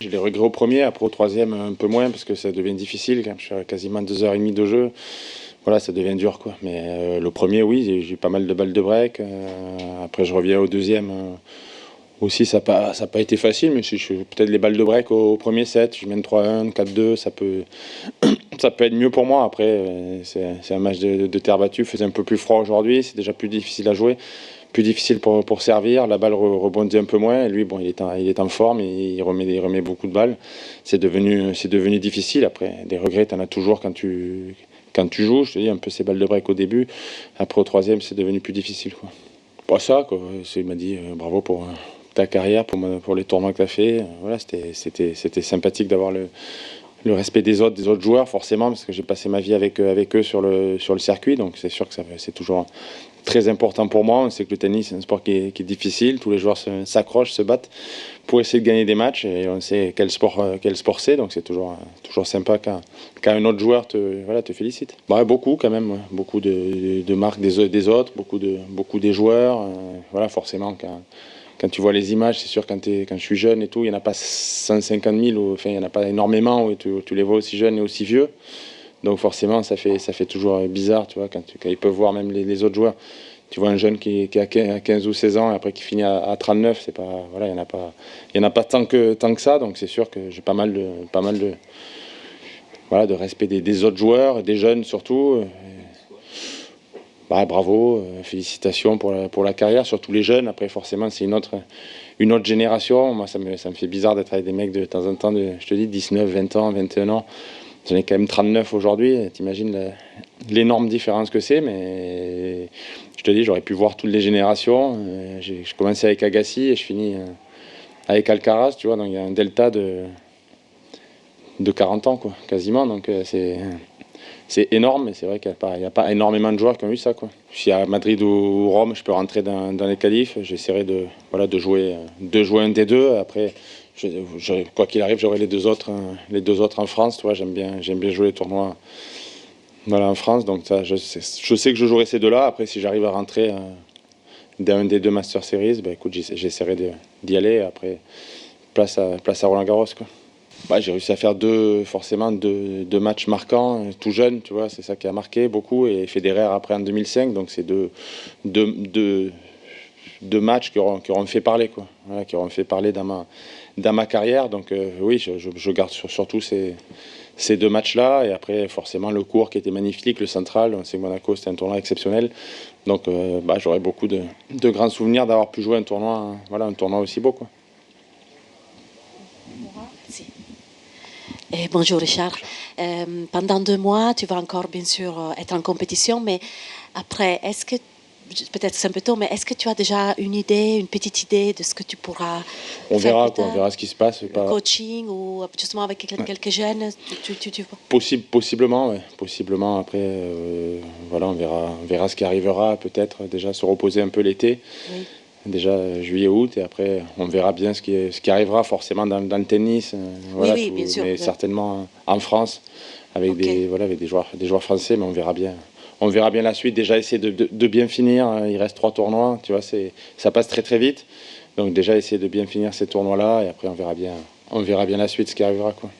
J'ai les regrets au premier, après au troisième un peu moins parce que ça devient difficile quand je suis à quasiment 2h30 de jeu. Voilà, ça devient dur quoi. Mais le premier, oui, j'ai eu pas mal de balles de break. Après, je reviens au deuxième. Aussi, ça n'a pas été facile, mais peut-être les balles de break au premier set. Je mène 3-1, 4-2, ça peut être mieux pour moi. Après, c'est un match de terre battue. Il faisait un peu plus froid aujourd'hui, c'est déjà plus difficile à jouer, plus difficile pour servir. La balle rebondit un peu moins. Et lui, bon, il est en forme, il remet beaucoup de balles. C'est devenu difficile. Après, des regrets, tu en as toujours quand tu joues. Je te dis, un peu ces balles de break au début. Après, au troisième, c'est devenu plus difficile, quoi. Pas ça, quoi. Il m'a dit bravo pour ta carrière, pour les tournois que tu as fait. Voilà, c'était sympathique d'avoir le respect des autres joueurs, forcément, parce que j'ai passé ma vie avec eux sur le circuit. Donc c'est sûr que c'est toujours très important pour moi. On sait que le tennis, c'est un sport qui est difficile. Tous les joueurs s'accrochent, se battent pour essayer de gagner des matchs. Et on sait quel sport c'est. Donc c'est toujours sympa quand un autre joueur te félicite. Bah, beaucoup quand même. Ouais. Beaucoup de marques des autres, beaucoup des joueurs. Voilà, forcément, quand tu vois les images, c'est sûr, quand je suis jeune et tout, il n'y en a pas 150 000, enfin, il n'y en a pas énormément où tu les vois aussi jeunes et aussi vieux. Donc forcément, ça fait toujours bizarre, tu vois, quand ils peuvent voir même les autres joueurs. Tu vois un jeune qui a 15 ou 16 ans et après qui finit à 39, c'est pas, voilà, il n'y en a pas tant que ça. Donc c'est sûr que j'ai pas mal de voilà, de respect des autres joueurs, des jeunes surtout. Bah, bravo, félicitations pour la carrière, surtout les jeunes. Après, forcément, c'est une autre génération. Moi, ça me fait bizarre d'être avec des mecs de temps en temps, je te dis, 19, 20 ans, 21 ans. J'en ai quand même 39 aujourd'hui. T'imagines l'énorme différence que c'est. Mais je te dis, j'aurais pu voir toutes les générations. Je commençais avec Agassi et je finis avec Alcaraz, tu vois. Donc, il y a un delta de 40 ans, quoi, quasiment. Donc, c'est énorme, mais c'est vrai qu'il n'y a pas énormément de joueurs qui ont eu ça, quoi. Si à Madrid ou Rome, je peux rentrer dans les qualifs, j'essaierai de jouer un des deux. Après, quoi qu'il arrive, j'aurai les deux autres en France. Tu vois, j'aime bien jouer les tournois voilà, en France. Donc ça, je sais que je jouerai ces deux-là. Après, si j'arrive à rentrer dans un des deux Master Series, bah, écoute, j'essaierai d'y aller. Après, place à Roland-Garros, quoi. Bah, j'ai réussi à faire deux matchs marquants, tout jeune, tu vois, c'est ça qui a marqué beaucoup. Et Federer après en 2005, donc c'est deux matchs qui auront fait parler, quoi. Voilà, qui auront fait parler dans ma carrière. Donc oui, je garde surtout ces deux matchs-là. Et après, forcément, le court qui était magnifique, le central, on sait que Monaco, c'était un tournoi exceptionnel. Donc j'aurais beaucoup de grands souvenirs d'avoir pu jouer un tournoi aussi beau, quoi. Bonjour Richard. Pendant 2 mois, tu vas encore bien sûr être en compétition, mais après, peut-être c'est un peu tôt, mais est-ce que tu as déjà une petite idée de ce que tu pourras on faire verra, plus tard? On verra ce qui se passe. Coaching ou justement avec quelques jeunes, tu vois? Possiblement, ouais. Possiblement. Après, voilà, on verra ce qui arrivera. Peut-être déjà se reposer un peu l'été. Oui. Déjà juillet, août, et après on verra bien ce qui arrivera forcément dans le tennis. Voilà, oui, bien sûr. mais certainement en France, avec avec des joueurs français, mais on verra bien. On verra bien la suite. Déjà essayer de bien finir. Il reste 3 tournois, tu vois, ça passe très très vite. Donc déjà essayer de bien finir ces tournois-là, et après on verra bien la suite, ce qui arrivera, quoi.